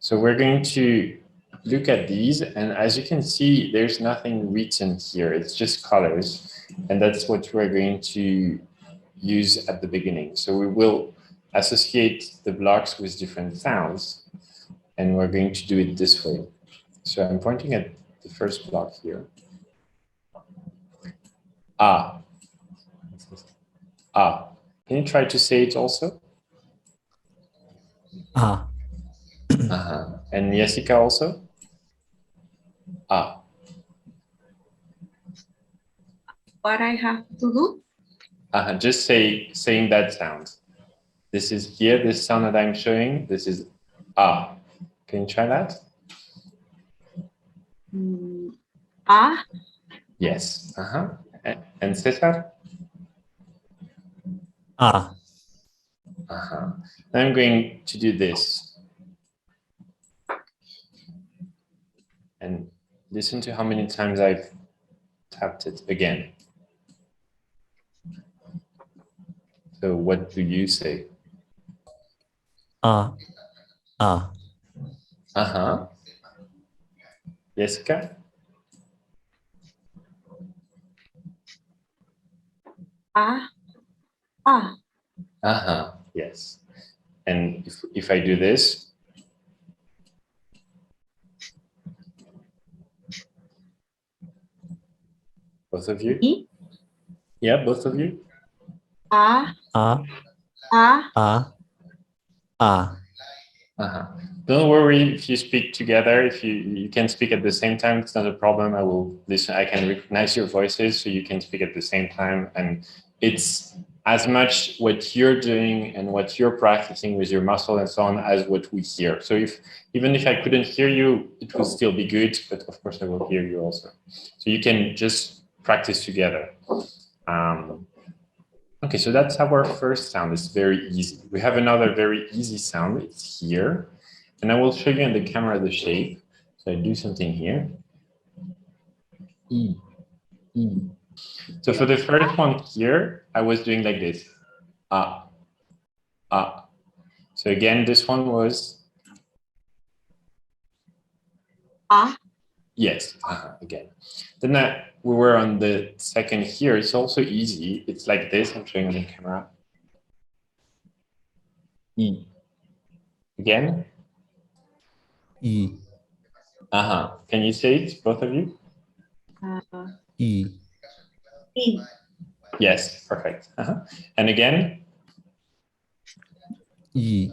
So we're going to look at these, and as you can see, there's nothing written here. It's just colors, and that's what we're going to use at the beginning. So we will associate the blocks with different sounds, and we're going to do it this way. So I'm pointing at the first block here. Ah. Ah. Can you try to say it also? Ah. And Jessica also? Ah. What I have to do? Just saying that sound. This is here, this sound that I'm showing. This is ah. Can you try that? Ah. Yes. And Cesar? Ah. I'm going to do this. And listen to how many times I've tapped it again. So what do you say? Ah. Ah. Jessica? Ah. Ah. Yes. And if I do this, both of you? E? Yeah, both of you? Ah. Ah. Ah. Ah. Ah. Don't worry if you speak together. If you can speak at the same time, it's not a problem. I will listen. I can recognize your voices, so you can speak at the same time. And it's as much what you're doing and what you're practicing with your muscle and so on as what we hear. So even if I couldn't hear you, it will still be good. But of course, I will hear you also. So you can just practice together. Okay, so that's our first sound. It's very easy. We have another very easy sound. It's here. And I will show you on the camera the shape. So I do something here. E. E. So for the first one here, I was doing like this. Ah. Ah. So again, this one was. Ah. Yes, again. Then we were on the second here. It's also easy. It's like this. I'm showing on the camera. E. Again. E. Can you say it, both of you? E. E. Yes, perfect. And again? E.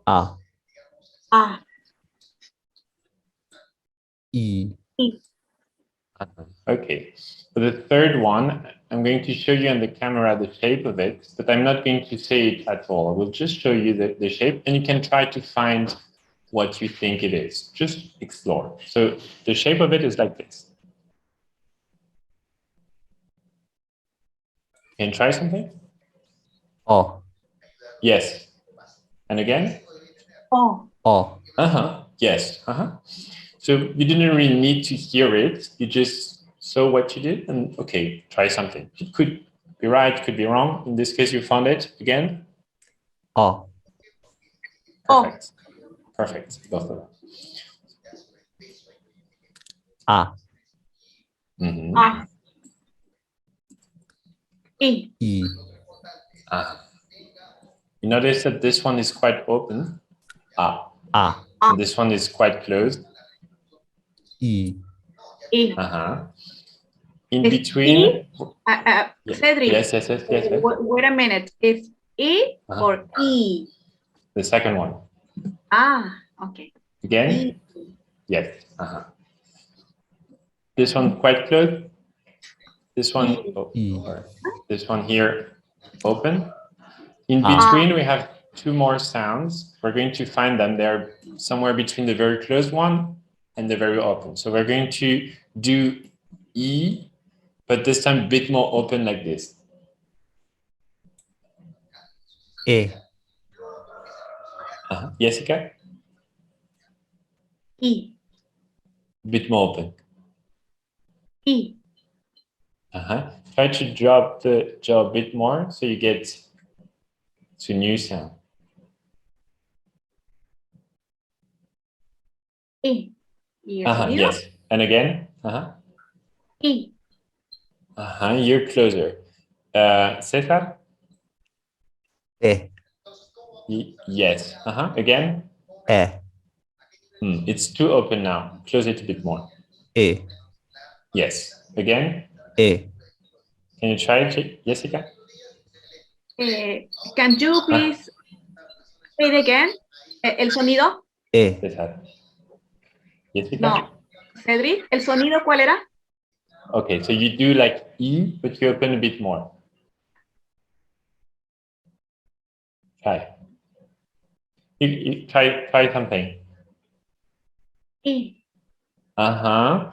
Ah. Ah. E. E. Okay. For the third one, I'm going to show you on the camera the shape of it, but I'm not going to say it at all. I will just show you the shape, and you can try to find what you think it is. Just explore. So the shape of it is like this. Can you try something? Oh. Yes. And again? Oh. Oh. Yes. So you didn't really need to hear it. You just saw what you did, and okay, try something. It could be right, could be wrong. In this case, you found it again. Oh. Perfect. Perfect. Both of them. Ah. Ah. E. E. You notice that this one is quite open. Ah. Ah. And this one is quite closed. E. E. In Is between. E? Cedric. Yes. Wait a minute. Is E or E? The second one. Ah, okay. Again? E. Yes. This one quite closed. This one, this one here, open. In between, we have two more sounds. We're going to find them. They're somewhere between the very closed one and the very open. So we're going to do E, but this time a bit more open like this. E. Jessica? E. A bit more open. E. Try to drop the jaw a bit more so you get to new sound. I. ¿Y el sonido? Yes. And again. I. You're closer. Cesar? E. Yes. Again? E. It's too open now. Close it a bit more. E. Yes. Again? E. Can you try it, Jessica? Can you please say it again? ¿El sonido? E. Cesar. Jessica? No. Cedric, ¿el sonido cuál era? Okay, so you do like E, but you open a bit more. Try. You try something. I.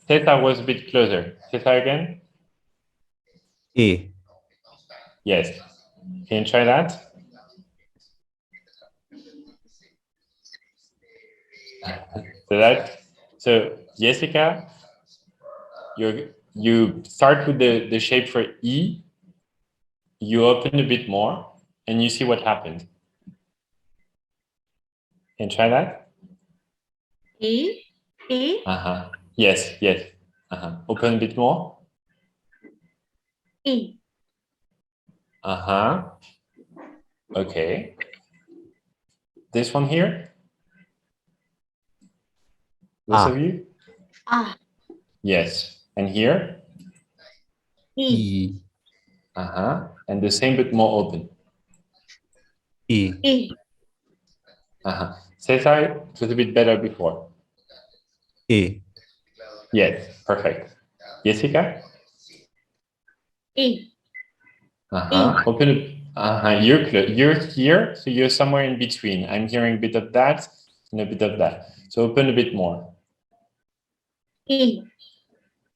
Cesar was a bit closer. Cesar again? E. Yes. Can you try that? So Jessica, you start with the shape for E, you open a bit more, and you see what happened. Can you try that? I. I. Yes. Open a bit more. I. Okay. This one here? Both of you? Ah. Yes. And here? I. E. And the same but more open. E. I. Cesar, it was a bit better before. E. Yes, perfect. Jessica? I. Open it. You're here, so you're somewhere in between. I'm hearing a bit of that and a bit of that. So open a bit more. I.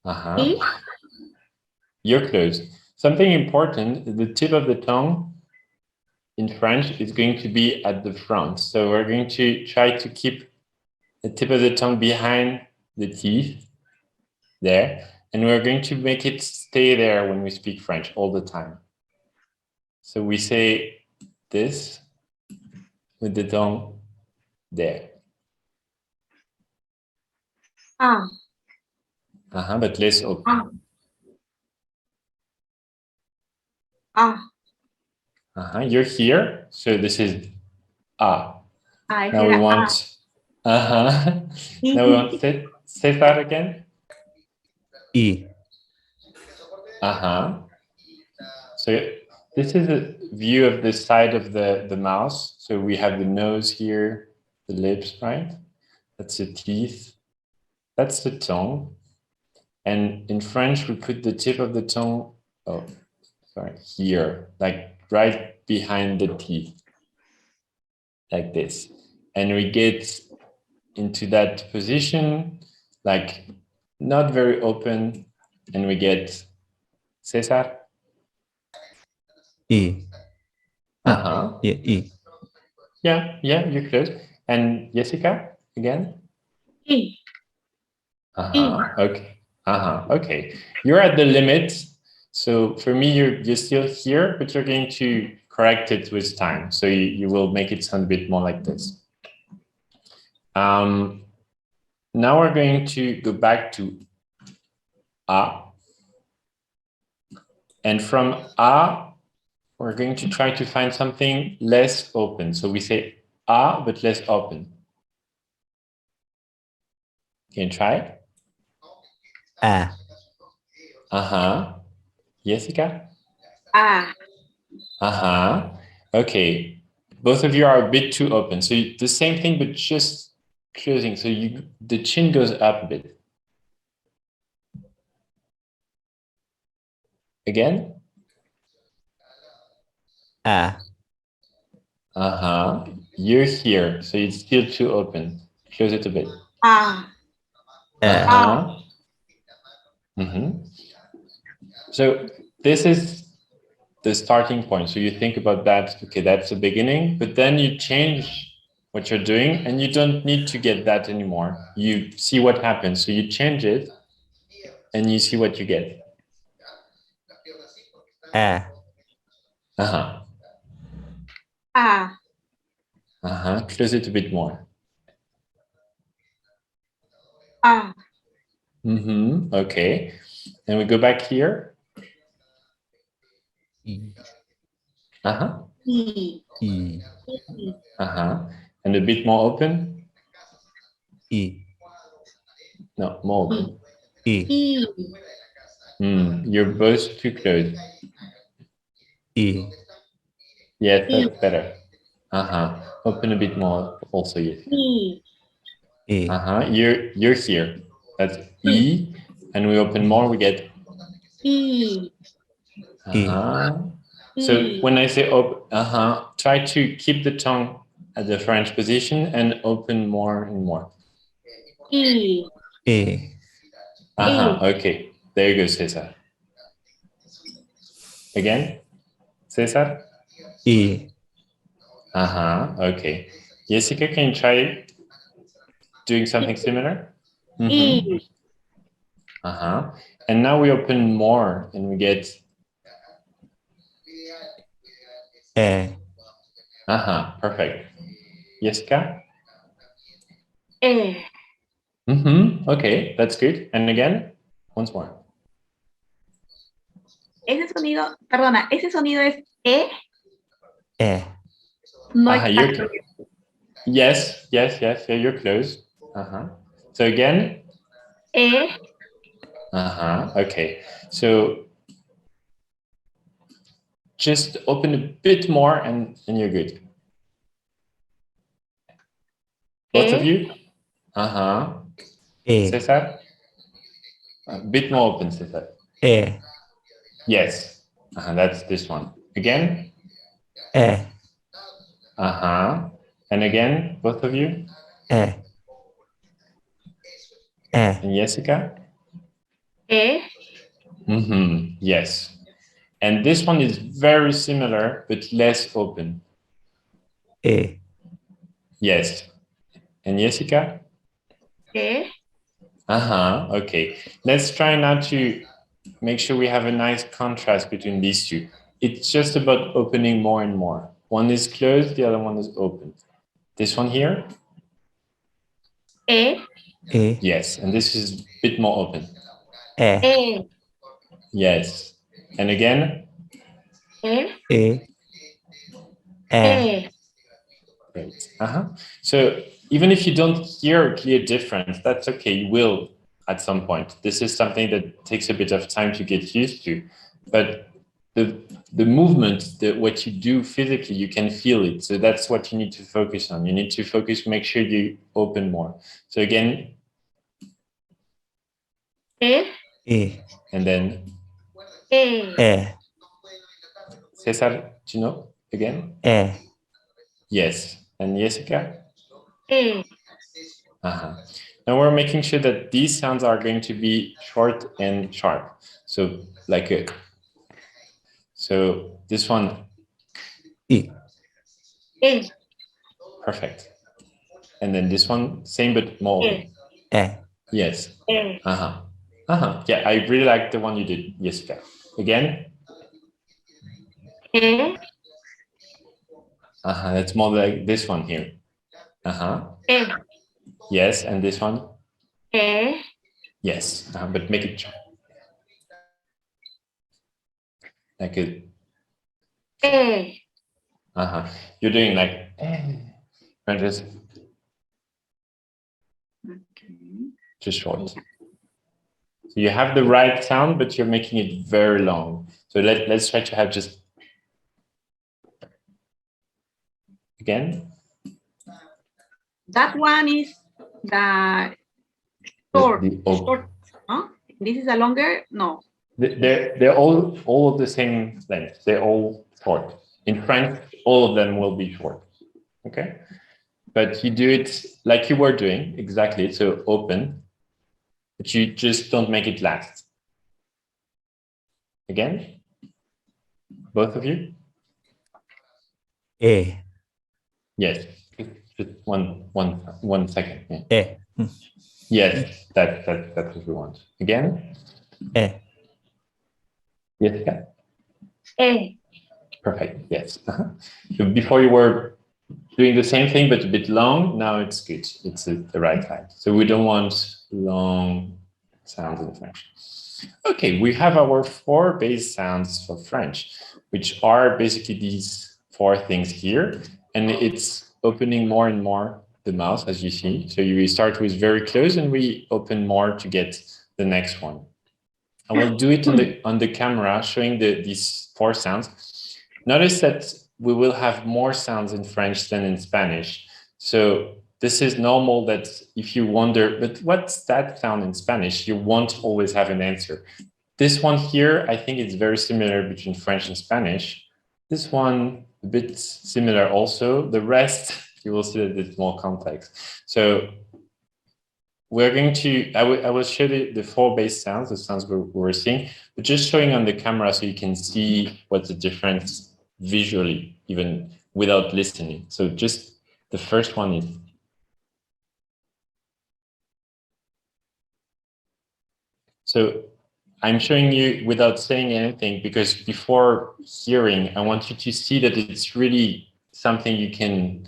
I. You're close. Something important, the tip of the tongue in French is going to be at the front. So we're going to try to keep the tip of the tongue behind the teeth there. And we're going to make it stay there when we speak French all the time. So we say this with the tongue there. Ah. But less open. Ah. You're here, so this is ah. Now we Era want now we want say that again. E. So this is a view of the side of the mouth. So we have the nose here, the lips, right? That's the teeth. That's the tongue. And in French, we put the tip of the tongue, here, like right behind the teeth, like this. And we get into that position, like not very open, and we get Cesar. E. Yeah, E. Yeah, you're close. And Jessica, again? I. Okay. Okay. You're at the limit. So for me, you're still here, but you're going to correct it with time. So you will make it sound a bit more like this. Now we're going to go back to A. And from A, we're going to try to find something less open. So we say A, but less open. Can you try it? Jessica? Okay. Both of you are a bit too open. So the same thing, but just closing. So the chin goes up a bit. Again? You're here. So it's still too open. Close it a bit. So this is the starting point. So you think about that, okay, that's the beginning, but then you change what you're doing and you don't need to get that anymore. You see what happens. So you change it and you see what you get. A. Close it a bit more. A. Okay. And we go back here. I. E. I. And a bit more open. I. No, more open. I. E. You're both too close. I. Yes, that's better. Open a bit more also, yes. E. I. You're here. That's E. And we open more, we get E. So E. when I say try to keep the tongue at the French position and open more and more. E. I. Okay. There you go, Cesar. Again, Cesar. I. Okay. Jessica, can you try doing something similar? E. And now we open more and we get perfect. Jessica? E. Okay, that's good. And again, once more. Ese sonido, perdona, ese sonido es E. No You're, yes, yeah, you're close. So again? E. Okay. So just open a bit more and you're good. Both of you? Cesar? A bit more open, Cesar. Yes. That's this one. Again? And again, both of you? And Jessica? E. Yes. And this one is very similar, but less open. Yes. And Jessica? E. Okay. Let's try now to make sure we have a nice contrast between these two. It's just about opening more and more. One is closed, the other one is open. This one here? E. Yes. And this is a bit more open. E. Yes. And again? E. E. Great. So even if you don't hear a clear difference, that's okay. You will at some point. This is something that takes a bit of time to get used to. But the movement, what you do physically, you can feel it. So that's what you need to focus on. You need to focus, make sure you open more. So again, and then Cesar, do you know again? Yes. And Jessica? Now we're making sure that these sounds are going to be short and sharp. So so this one, perfect. And then this one, same but more open. Yes. Yeah, I really like the one you did, Jessica. Again. It's more like this one here. Yes, and this one. Yes, but make it like a. You're doing like. And just short. So you have the right sound, but you're making it very long. So let's try to have just. Again. That one is the short. Short. Huh? This is a longer. No. They're all of the same length. They're all short. In French, all of them will be short. Okay, but you do it like you were doing exactly. So open, but you just don't make it last. Again, both of you. Yes, just one second. Yeah. Yes, that's what we want. Again. Yes. Perfect. Yes. So before you were doing the same thing, but a bit long. Now it's good. It's the right time. So we don't want long sounds in French. Okay, we have our 4 base sounds for French, which are basically these 4 things here. And it's opening more and more the mouth, as you see. So we start with very close and we open more to get the next one. I will do it on the camera, showing these 4 sounds. Notice that we will have more sounds in French than in Spanish. So this is normal that if you wonder, but what's that sound in Spanish? You won't always have an answer. This one here, I think it's very similar between French and Spanish. This one, a bit similar also. The rest, you will see that it's more complex. So we're going to, I will show the 4 base sounds, the sounds we're seeing, but just showing on the camera so you can see what's the difference visually, even without listening. So just the first one is. So I'm showing you without saying anything, because before hearing, I want you to see that it's really something you can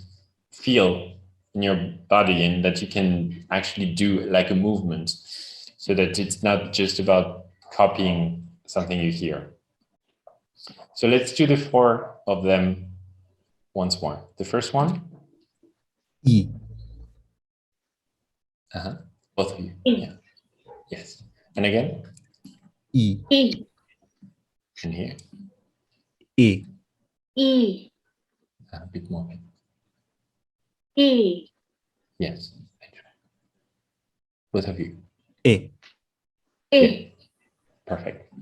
feel in your body and that you can actually do like a movement, so that it's not just about copying something you hear. So let's do the 4 of them once more. The first one. E. Both of you. Yeah. Yes. And again. E. E. And here. E. E. A bit more. E. Yes. Both of you. E. E. Yeah. Perfect.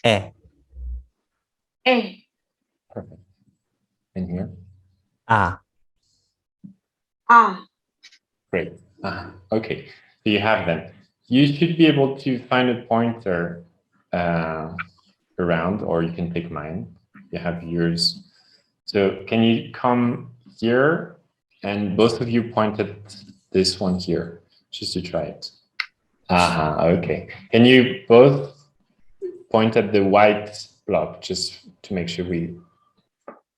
E. E. Perfect. And here. A. A. Great. Okay. So you have them. You should be able to find a pointer around, or you can pick mine. You have yours. So can you come here, and both of you point at this one here, just to try it. Okay. Can you both point at the white block, just to make sure we.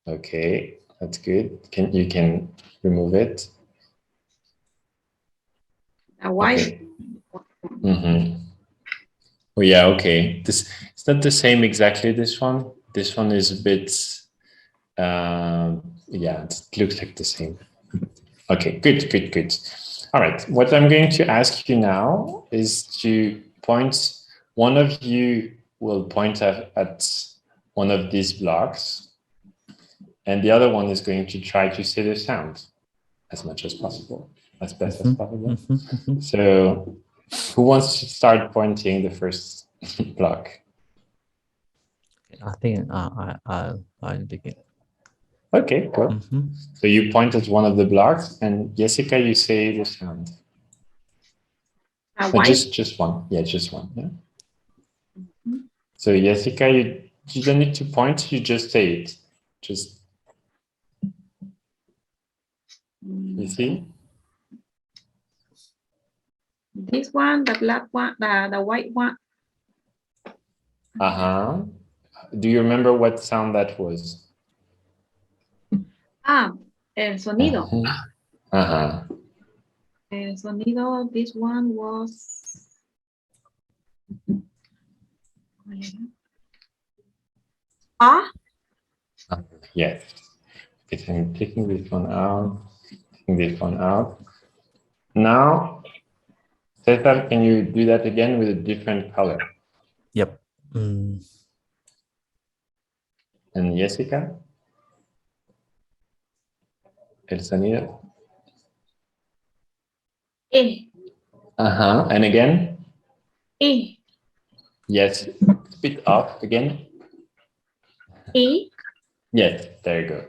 Okay, that's good. You can remove it. A white. Okay. Oh yeah, okay. It's not the same exactly. This one. This one is a bit. Yeah, it looks like the same. Okay, good. All right. What I'm going to ask you now is to point. One of you will point at one of these blocks, and the other one is going to try to say the sound as much as possible, as best as possible. So, who wants to start pointing the first block? I think I'll begin. Okay, cool. So you point at one of the blocks, and Jessica, you say the sound. Just one. Yeah, just one. Yeah. So Jessica, you don't need to point. You just say it. Just. You see? This one, the black one, the white one. Do you remember what sound that was? El sonido. El sonido, this one was. Yes. I'm taking this one out, taking this one out. Now, Cesar, can you do that again with a different color? Yep. And Jessica? El sonido. E. And again? E. Yes, a bit off again. E. Yes, there you go.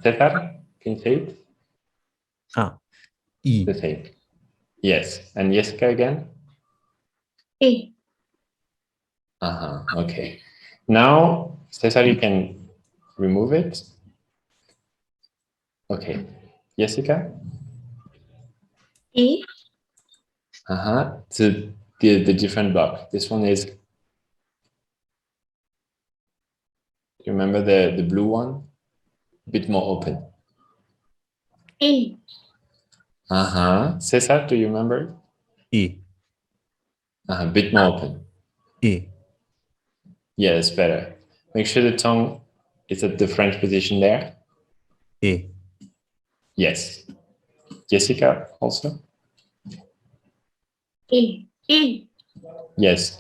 Cesar, can you say it? E. The same. Yes, and Jessica again? E. Okay. Now, Cesar, you can remove it. Okay. Jessica? E. So the different block. This one is. You remember the blue one? A bit more open. E. Cesar, do you remember? E. A bit more open. E. Yeah, it's better. Make sure the tongue is at the French position there. E. Yes. Jessica also? E. E. Yes.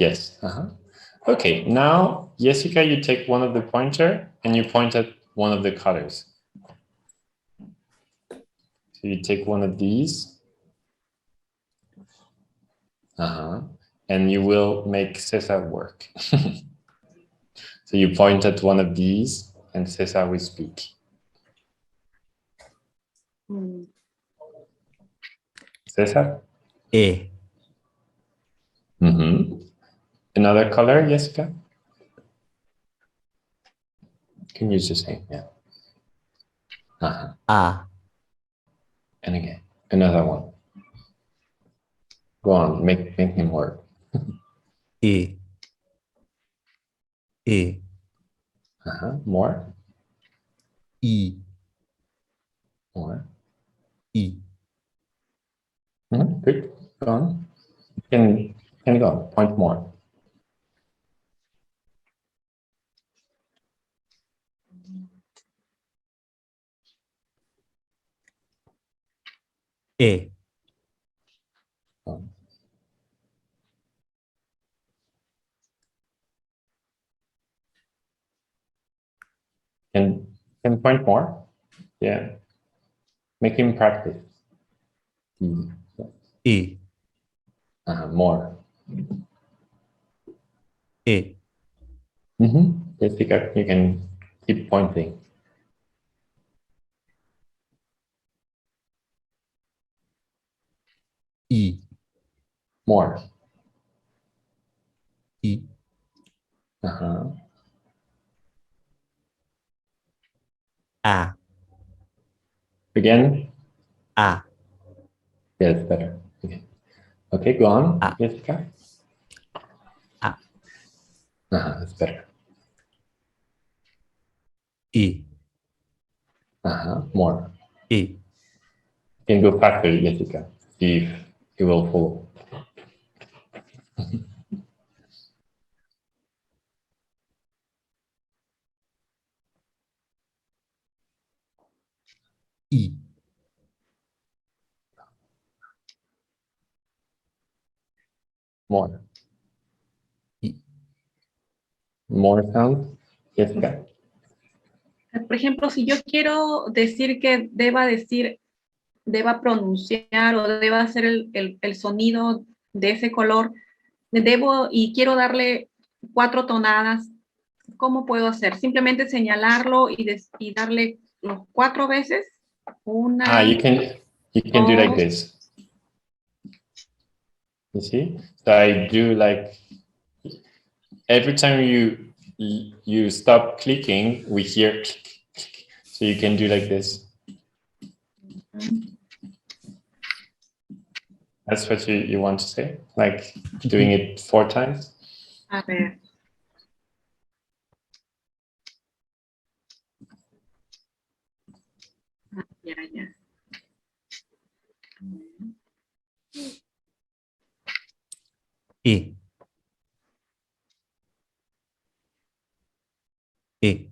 Okay, now, Jessica, you take one of the pointer and you point at one of the colors. So you take one of these. And you will make Cesar work. So you point at one of these and Cesar will speak. Cesar? E. Another color, Jessica? Can use the same, yeah. A. And again, another one. Go on, make him work. E. E. More, E. more. E. Good, go on. Can go on, point more. E. Can point more? Yeah. Make him practice. E. More. E. Jessica, you can keep pointing. E. More. E. A. Again? A. Yeah, it's better. Okay, go on, A. Jessica. A. It's better. E. More. E. You can go faster, Jessica. See if he will follow. E. More. E. More sound, Jessica. Por ejemplo, si yo quiero decir que deba pronunciar o deba hacer el sonido de ese color, y quiero darle 4 tonadas, ¿cómo puedo hacer? Simplemente señalarlo y darle los 4 veces. Una. You can do like this. You see? So I do like every time you stop clicking, we hear click, click. So you can do like this. That's what you want to say? Like doing it 4 times? A ver. Ya. E. E.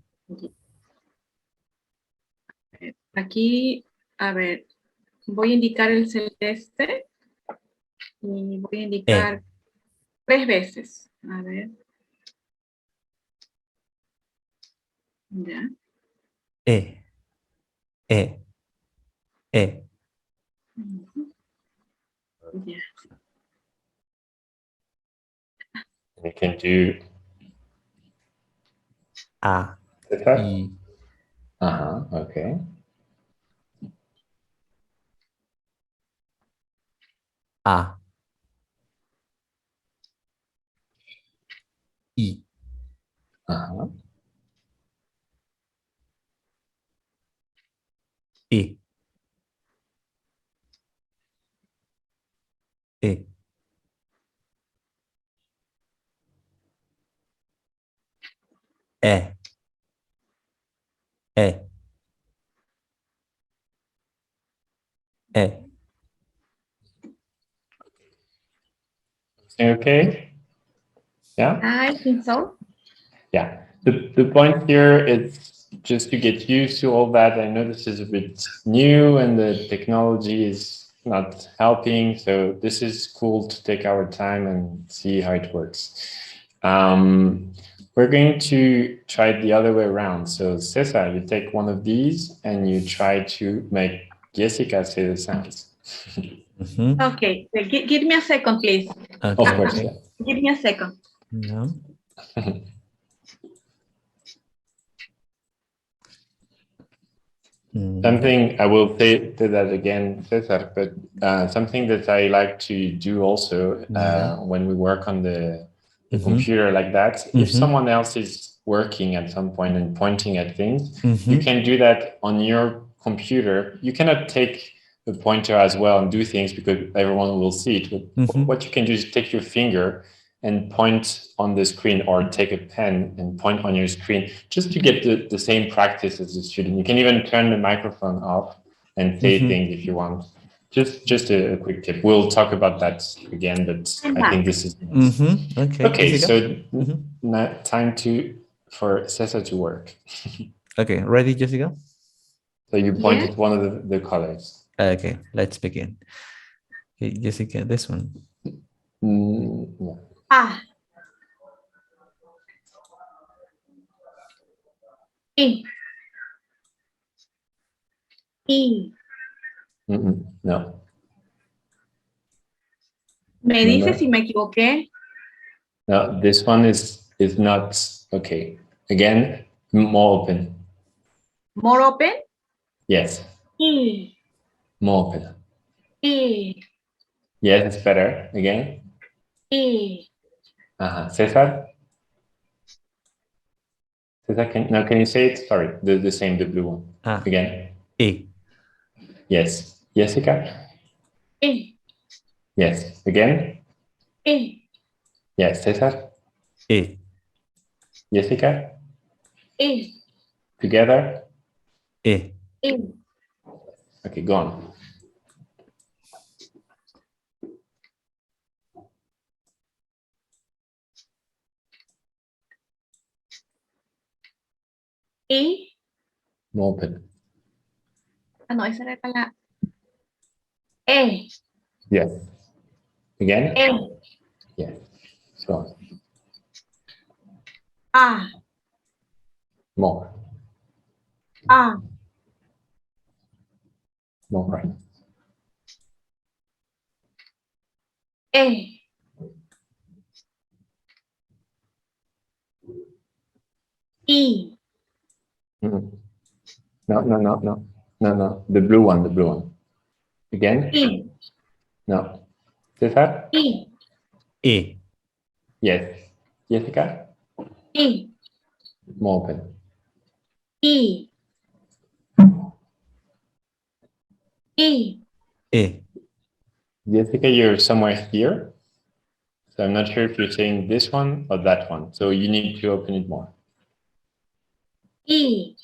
Aquí, a ver, voy a indicar el celeste y voy a indicar 3 veces. A ver. Ya. E. E. E. Ya. You can do A. that. E. Okay. A. E. E. E. E. E. E. Okay. Yeah. I think so. Yeah. The point here is just to get used to all that. I know this is a bit new and the technology is not helping. So this is cool to take our time and see how it works. We're going to try it the other way around. So Cesar, you take one of these and you try to make Jessica say the sounds. Mhm. Okay, give me a second, please. Of Okay. course, yeah. Give me a second. No. Mm. Something I will say to that again, Cesar, but something that I like to do also Yeah. when we work on the Mhm. computer like that, if Mhm. someone else is working at some point and pointing at things, you Mhm. can do that on your computer. You cannot take the pointer as well and do things because everyone will see it. But Mhm. what you can do is take your finger and point on the screen or take a pen and point on your screen just to get the same practice as a student. You can even turn the microphone off and say Mhm. things if you want. Just a quick tip. We'll talk about that again, but I'm I back. think this is Mhm. Okay. okay. Jessica? So Mhm. now time for Cesar to work. Okay. Ready, Jessica? So you point Yes. at one of the colors. Okay. Let's begin. Okay, Jessica, this one. Yeah. Ah. I. I. No. Me No, dice no. si me equivoqué. No, this one is not okay. Again, more open. More open. Yes, I. more open. I. Yes, it's better. Again. I. Cesar? Cesar, can you say it? Sorry, the same, the blue one. Ah. Again. E. Yes. Jessica? I. Yes. Again? I. Yes. Cesar? E. Jessica? I. Together? E. I. Okay, go on. I. More open. Ah, no, esa era la E. Yes. Again? E. Yes. Go on. A. More. A. More right. E. I. Mhm. No, no, no, no. No, no. The blue one, the blue one. Again? I. No. Cesar? I. E. Yes. Jessica? I. More open. I. I. E. Jessica, you're somewhere here. So I'm not sure if you're saying this one or that one. So you need to open it more, I.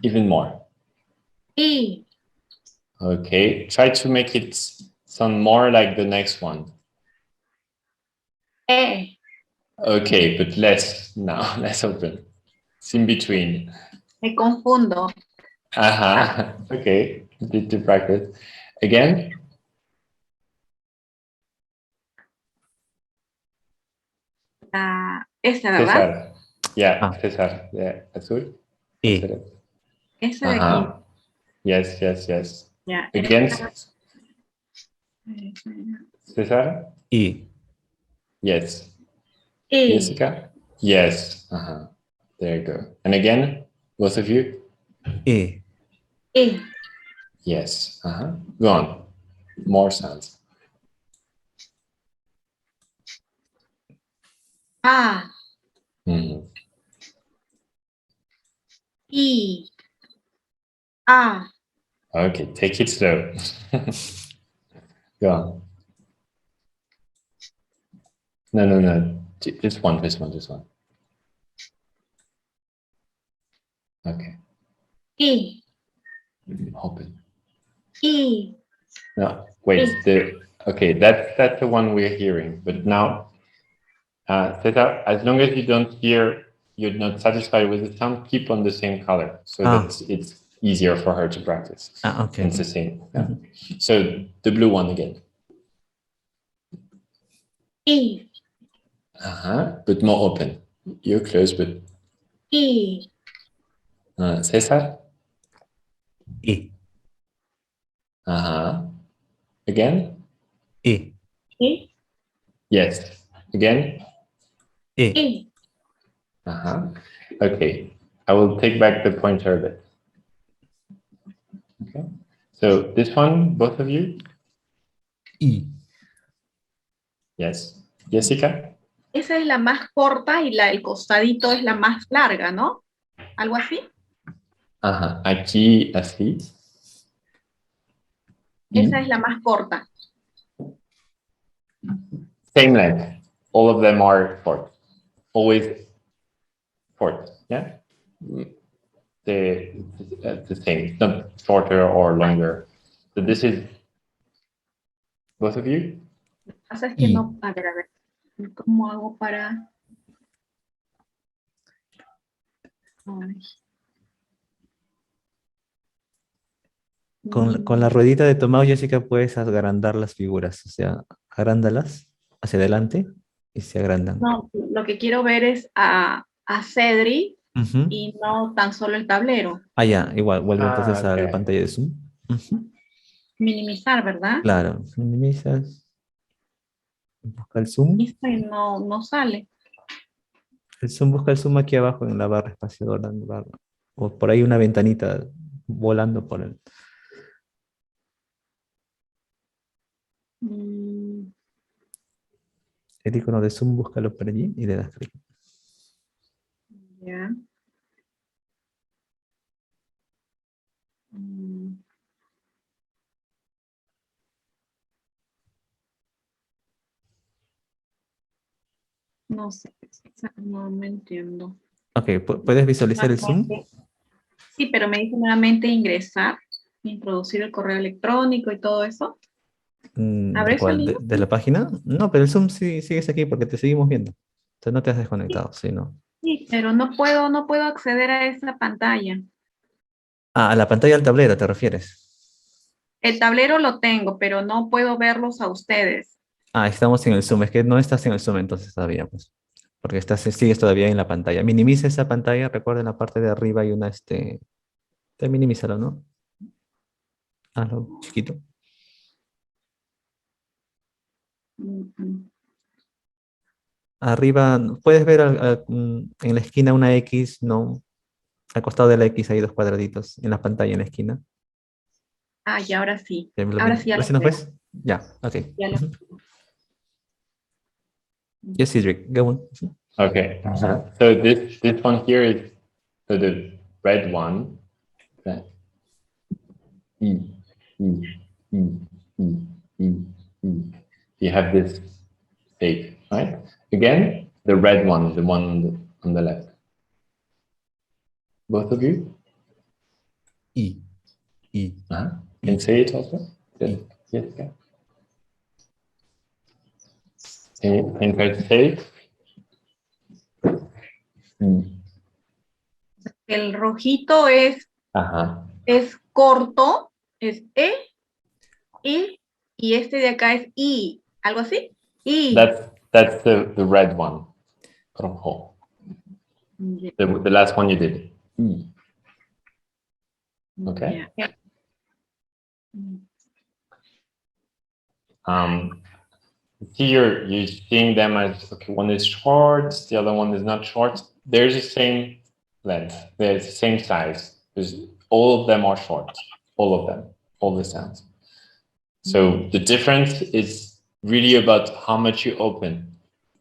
even more. I. Okay. Try to make it sound more like the next one. E. Okay, but less now, less open. It's in between. Me confundo. Okay. Need to practice. Again? Esa, ¿verdad? Cesar. Yeah, Ah. Cesar. Yeah, azul. E. Esa de aquí. Yes, yes, yes. Ya. Again, Esa. Cesar? E. Yes. I. Jessica? Yes. There you go. And again, both of you? E. I. Yes. Go on. More sounds. A. Mhm. I. A. Okay, take it slow. Go on. No, no, no. Just one, just one, just one. Okay. I, Open. I, No, wait. Okay, that's the one we're hearing. But now, Cesar, as long as you don't hear, you're not satisfied with the sound, keep on the same color so that it's easier for her to practice. Okay. It's the same. Yeah. So the blue one again. I, But more open. You're close, but I, Cesar. I, Again. I, I, Yes. Again. I, I. Okay. I will take back the pointer a bit. Okay. So this one, both of you. I. Yes. Jessica. Esa es la más corta y el costadito es la más larga, ¿no? ¿Algo así? Aquí así. Esa es la más corta. Same length. All of them are short. Always short. Yeah. The same. It's not shorter or longer. So this is both of you. Lo que pasa es que no, a ver, ¿cómo hago para? Ay. Con la ruedita de tu mouse, Jessica, puedes agrandar las figuras. O sea, agrándalas hacia adelante y se agrandan. No, lo que quiero ver es a Cedri Ujú. y no tan solo el tablero. Ya, igual, vuelve entonces a la Okay. pantalla de Zoom. Ujú. Minimizar, ¿verdad? Claro, minimizas, busca el zoom. Y no sale. El zoom, busca el zoom aquí abajo en la barra espaciadora. O por ahí una ventanita volando por el Mm, icono de zoom, búscalo por allí y le das clic. ya. Mm, no sé, no me entiendo. Ok, ¿puedes visualizar el zoom? Sí, pero me dice nuevamente ingresar, introducir el correo electrónico y todo eso. ¿De ¿Habré cuál? salido? ¿De la página? No, pero el zoom sí sigues aquí porque te seguimos viendo. Entonces no te has desconectado, ¿sí, no? Sí, pero no puedo acceder a esa pantalla. A la pantalla del tablero te refieres. El tablero lo tengo, pero no puedo verlos a ustedes. Estamos en el zoom. Es que no estás en el zoom entonces todavía, pues. Porque sigues todavía en la pantalla. Minimiza esa pantalla. Recuerda en la parte de arriba hay una, minimízalo, ¿no? Hazlo chiquito. Mm. Arriba, puedes ver en la esquina una X, ¿no? Al costado de la X hay dos cuadraditos en la pantalla en la esquina. Y ahora sí. Ya Ahora sí ya ¿Recién los nos veo. ves? Ya, ok. Ya los Ujú. Yes, Cedric, go on. Okay. So this one here is so the red one. That E, E, E, E, E, E. You have this shape, right? Again, the red one, the one on the left. Both of you? I, I, Can say it also? Good. Yes, yeah. Can you try to say it? El rojito es corto, es y este de acá es I. ¿Algo así? I. That's the red one. Rojo. The last one you did. Okay. Yeah. See, you're seeing them as okay. One is short, the other one is not short. There's the same length. There's the same size. All of them are short. All of them. All the sounds. So the difference is really about how much you open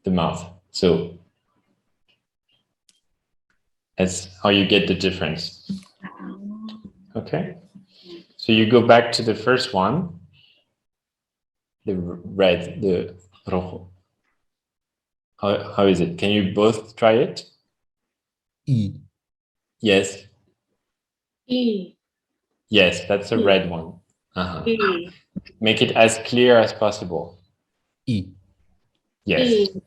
the mouth. So that's how you get the difference. Okay. So you go back to the first one, the red, the rojo. How is it? Can you both try it? I. Yes. E. Yes, that's a E. red one. Uh-huh. E. Make it as clear as possible. I. Yes. E.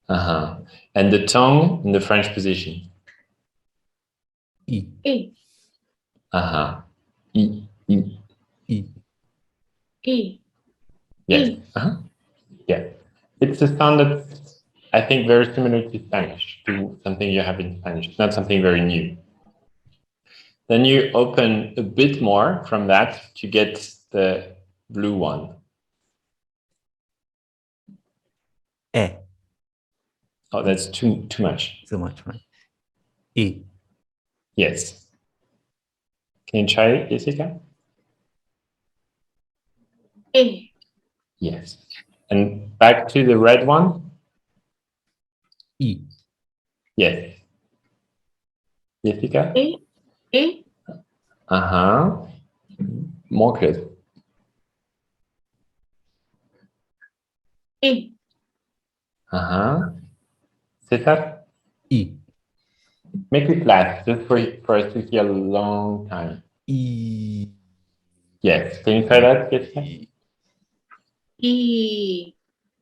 Uh-huh. And the tongue in the French position. I. E. Uh-huh. I. I. I. E. Yes. E. Uh-huh. Yeah. It's a sound that I think very similar to Spanish, to something you have in Spanish. It's not something very new. Then you open a bit more from that to get the blue one. E. Oh, that's too much. So much, right? I. Yes. Can you try it, Jessica? E. Yes. And back to the red one. I. Yes. Jessica? E. E. Uh-huh. More close. E. Uh-huh. Cesar? I. Make it last, just for us to hear a long time. I. Yes. Can you try that, Jessica? E.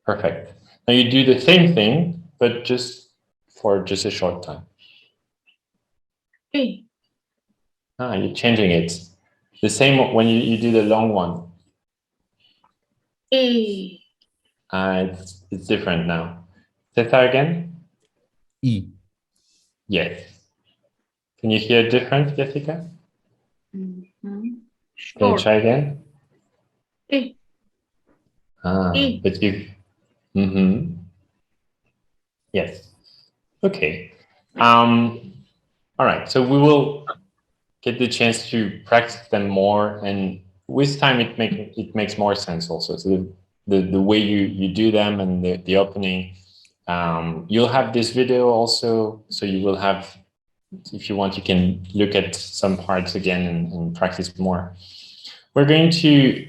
Perfect. Now you do the same thing, but just for just a short time. E. Ah, you're changing it. The same when you do the long one. E. It's different now. Cesar again? I. Yes. Can you hear a difference, Jessica? Mhm. Can you Short. try again? E. Ah, E. but you. Mm-hmm. Yes. Okay. All right. So we will get the chance to practice them more, and with time, it makes more sense also. So the way you do them and the opening. You'll have this video also, so you will have, if you want, you can look at some parts again and practice more. We're going to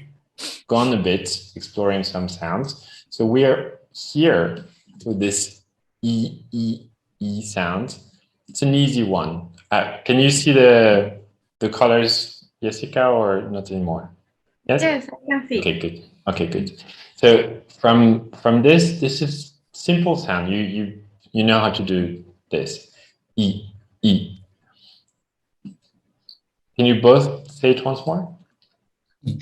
go on a bit, exploring some sounds. So we're here with this E, E, E sound. It's an easy one. Can you see the colors, Jessica, or not anymore? Yes? Yes, I can see. Okay, good. Okay, good. So from this is simple sound. You know how to do this. E, E. Can you both say it once more? I.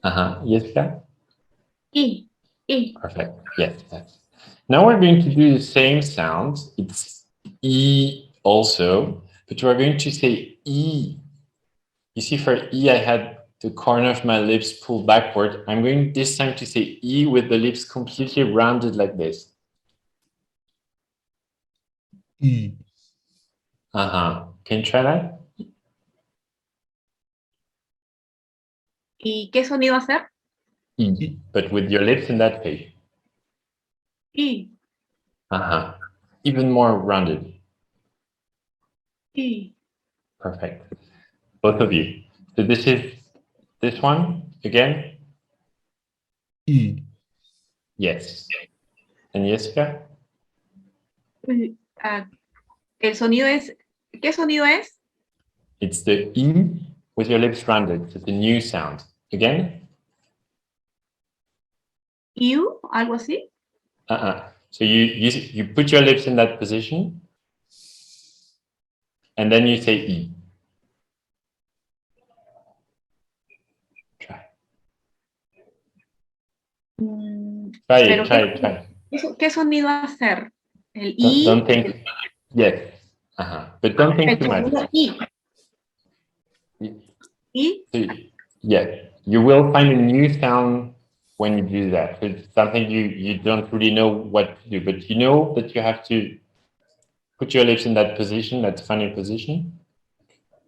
Uh-huh. Jessica? E. E. Perfect. Yes, yes. Now we're going to do the same sound. It's E also, but we're going to say E. You see, for E, I had the corner of my lips pulled backward. I'm going this time to say E with the lips completely rounded like this. I. Uh-huh. Can you try that? ¿Y qué sonido hacer? E. But with your lips in that shape. E. Uh-huh. Even more rounded. E. Perfect. Both of you. So this is this one again? I. Yes. And Jessica? Ah, el sonido es, ¿qué sonido es? It's the E with your lips rounded. It's a new sound. Again? You, algo así. Uh-uh. So you put your lips in that position and then you say E. Try. Try Pero it, try it, try it. ¿qué sonido hacer? El Don't I, think. Yes. Uh-huh. But don't think el too much. sonido I, So, yeah, you will find a new sound when you do that. So it's something you don't really know what to do, but you know that you have to put your lips in that position, that funny position,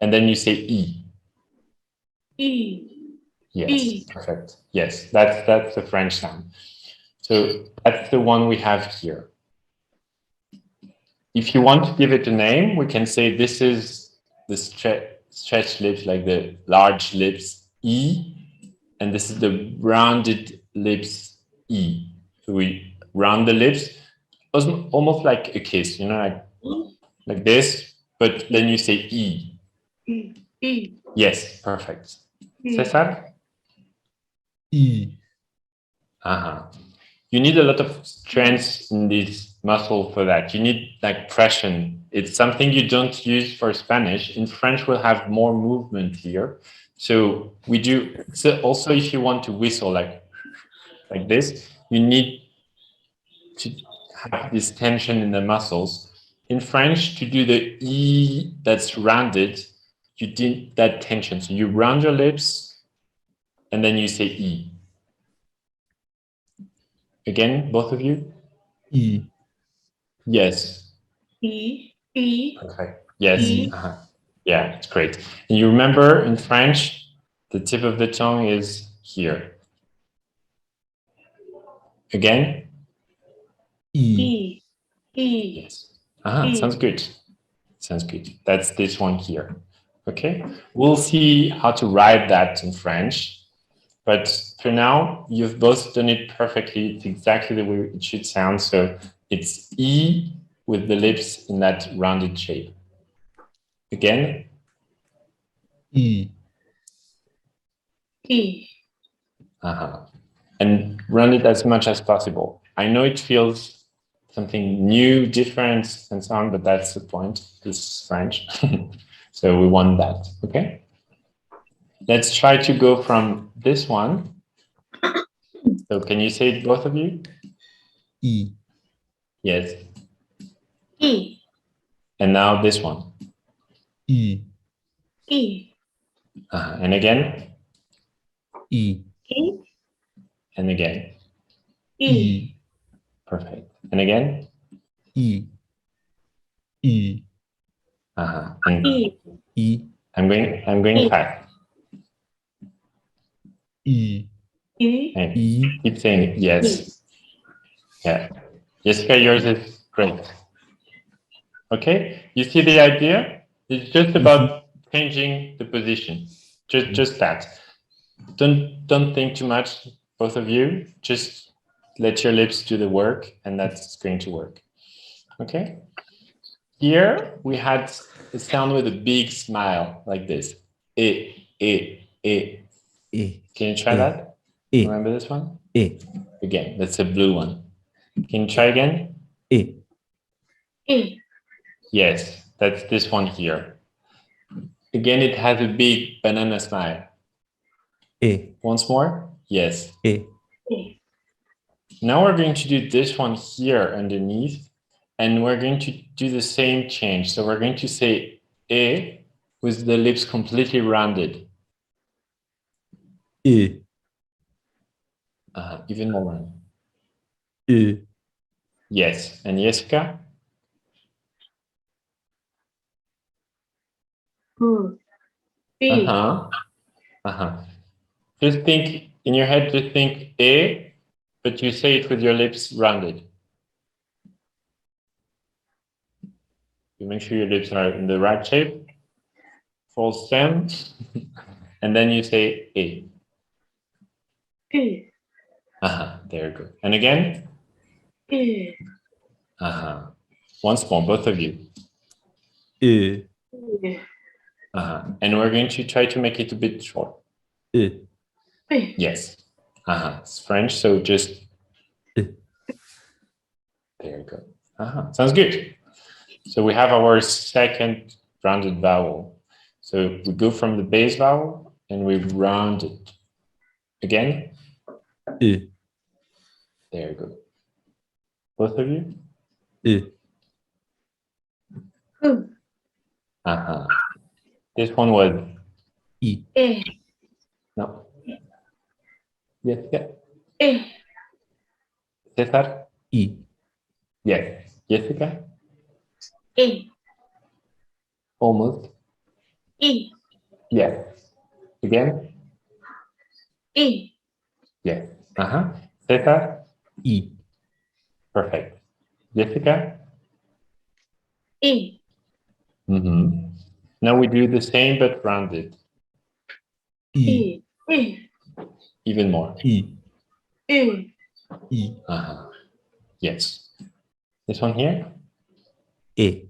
and then you say E. I, Yes, I. perfect. Yes, that's the French sound. So that's the one we have here. If you want to give it a name, we can say this is the stretched lips, like the large lips, E, and this is the rounded lips, E. So we round the lips, almost like a kiss, like this, but then you say E. E. Yes, perfect. E. Cesar? E. Uh-huh. You need a lot of strength in this muscle for that. You need like pressure. It's something you don't use for Spanish. In French, we'll have more movement here. So we do. So also, if you want to whistle like this, you need to have this tension in the muscles. In French, to do the E that's rounded, you need that tension. So you round your lips and then you say E. Again, both of you? E. Yes. E. E. Okay. Yes. E. Yeah, it's great. And you remember in French, the tip of the tongue is here. Again? E. E. E. Yes. E. Sounds good. Sounds good. That's this one here. Okay. We'll see how to write that in French. But for now, you've both done it perfectly. It's exactly the way it should sound. So it's E with the lips in that rounded shape. Again? E. E. And run it as much as possible. I know it feels something new, different, and so on, but that's the point. This is French. So we want that, okay? Let's try to go from this one. So can you say it, both of you? E. Yes. E. And now this one. E. E. And again, E. E. and again. E. Perfect. And again. E. E. And E. E. I'm going fast. E. E. And E. keep saying yes. Yeah. Jessica, yours is great. Okay, you see the idea? It's just about changing the position. Just that. Don't think too much, both of you. Just let your lips do the work, and that's going to work. Okay. Here we had a sound with a big smile like this. E, e, e. E. Can you try E. that? E. Remember this one? E. Again, that's a blue one. Can you try again? E. E. Yes, that's this one here. Again, it has a big banana smile. E. Once more? Yes. E. E. Now we're going to do this one here underneath, and we're going to do the same change. So we're going to say E with the lips completely rounded. E. Even more rounded. E. Yes. And Jessica? E. Just think in your head, just think E, but you say it with your lips rounded. You make sure your lips are in the right shape, full stem, and then you say E. E. There you go. And again? E. Once more, both of you. E. E. And we're going to try to make it a bit short. E. E. Yes. It's French, so just E. there you go. Sounds good. So we have our second rounded vowel. So we go from the base vowel and we round it. Again. E. There you go. Both of you. E. This one was E. E. no. Yes. Yeah. E. Cesar. E. Yes. Jessica. E. Almost. E. Yes. Again. E. Yes. Cesar. E. Perfect. Jessica. E. Now we do the same but rounded. E. E. E. Even more. E. E. E. Yes. This one here. E.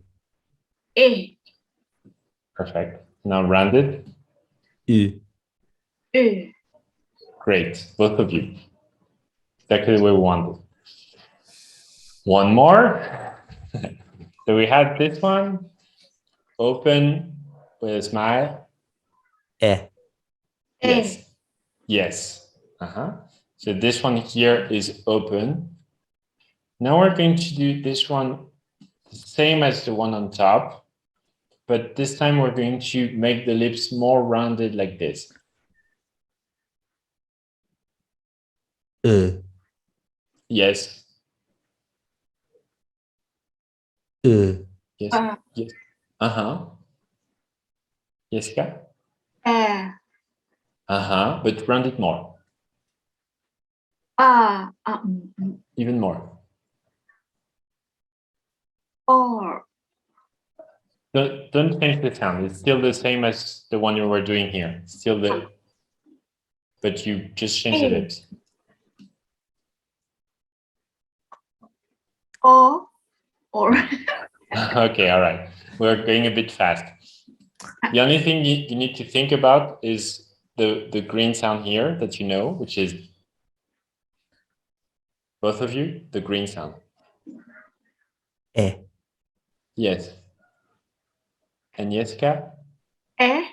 E. Perfect. Now rounded. U. Great, both of you. Exactly the way we wanted. One more. So we had this one. Open with a smile. E. Yes. Yes. So this one here is open. Now we're going to do this one the same as the one on top, but this time we're going to make the lips more rounded like this. Yes. Yes. Yes. Jessica? But round it more. Even more. Don't change the sound. It's still the same as the one you were doing here. Still the, but you just change the lips. Or Okay, all right. We're going a bit fast. The only thing you need to think about is the green sound here that you know, which is both of you, the green sound. E. Yes. And Jessica? eh,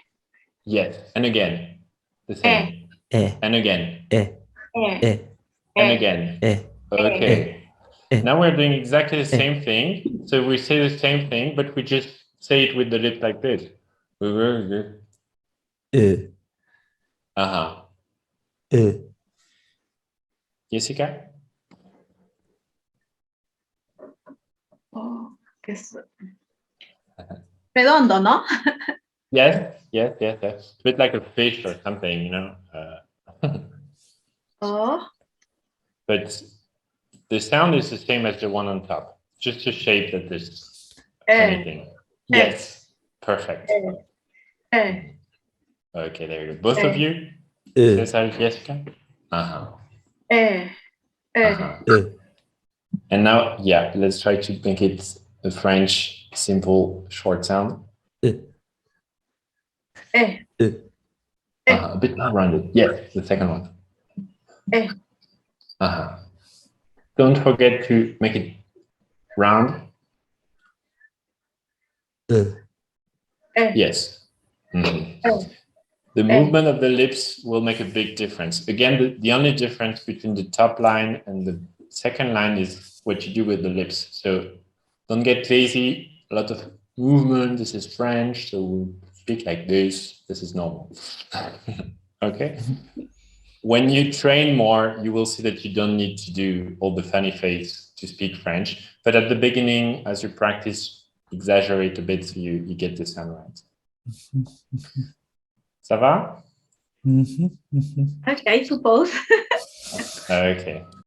Yes. And again, the same. E. And again. E. eh, E. And again. E. Okay. Eh. Now we're doing exactly the same thing. So we say the same thing, but we just say it with the lip like this. E. E. Jessica? que es redondo, ¿no? Yes. It's a bit like a fish or something, you know. But the sound is the same as the one on top. Just a shape that is anything. Yes. Perfect. Okay, there you go. Both of you? Cesar, Jessica? And now, yeah, let's try to make it a French simple short sound. A bit more rounded. Yes, the second one. Don't forget to make it round. Yes. The movement of the lips will make a big difference. Again, the only difference between the top line and the second line is what you do with the lips. So don't get lazy. A lot of movement. This is French, so we speak like this. This is normal. Okay. When you train more, you will see that you don't need to do all the funny face to speak French. But at the beginning, as you practice, exaggerate a bit so you get the sound right. Ça va? Okay, I suppose. Okay.